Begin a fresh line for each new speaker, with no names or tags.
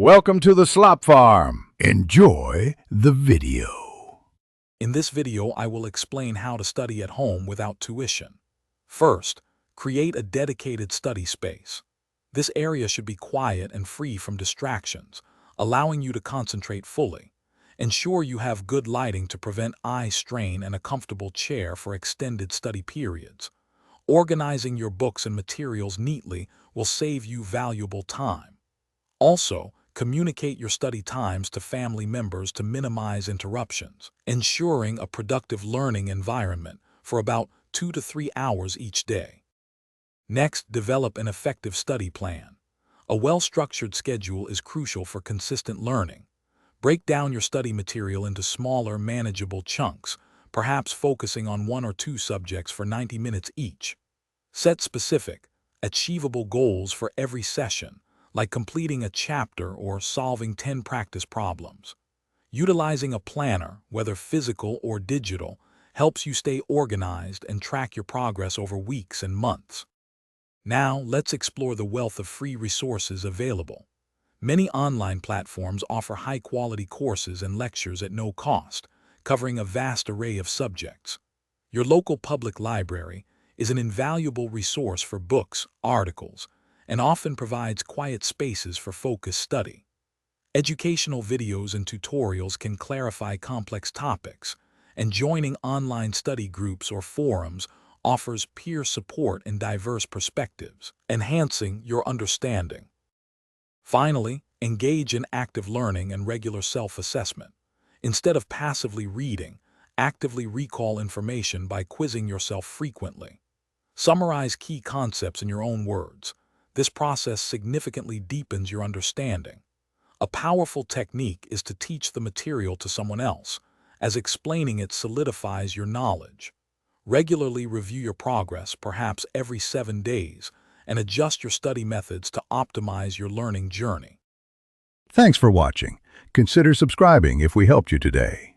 Welcome to the Slop Farm. Enjoy the video.
In this video, I will explain how to study at home without tuition. First, create a dedicated study space. This area should be quiet and free from distractions, allowing you to concentrate fully. Ensure you have good lighting to prevent eye strain and a comfortable chair for extended study periods. Organizing your books and materials neatly will save you valuable time. Also, communicate your study times to family members to minimize interruptions, ensuring a productive learning environment for about 2 to 3 hours each day. Next, develop an effective study plan. A well-structured schedule is crucial for consistent learning. Break down your study material into smaller, manageable chunks, perhaps focusing on 1 or 2 subjects for 90 minutes each. Set specific, achievable goals for every session, like completing a chapter or solving 10 practice problems. Utilizing a planner, whether physical or digital, helps you stay organized and track your progress over weeks and months. Now, let's explore the wealth of free resources available. Many online platforms offer high-quality courses and lectures at no cost, covering a vast array of subjects. Your local public library is an invaluable resource for books, articles, and often provides quiet spaces for focused study. Educational videos and tutorials can clarify complex topics, and joining online study groups or forums offers peer support and diverse perspectives, enhancing your understanding. Finally, engage in active learning and regular self-assessment. Instead of passively reading, actively recall information by quizzing yourself frequently. Summarize key concepts in your own words. This process significantly deepens your understanding. A powerful technique is to teach the material to someone else, as explaining it solidifies your knowledge. Regularly review your progress, perhaps every 7 days, and adjust your study methods to optimize your learning journey.
Thanks for watching. Consider subscribing if we helped you today.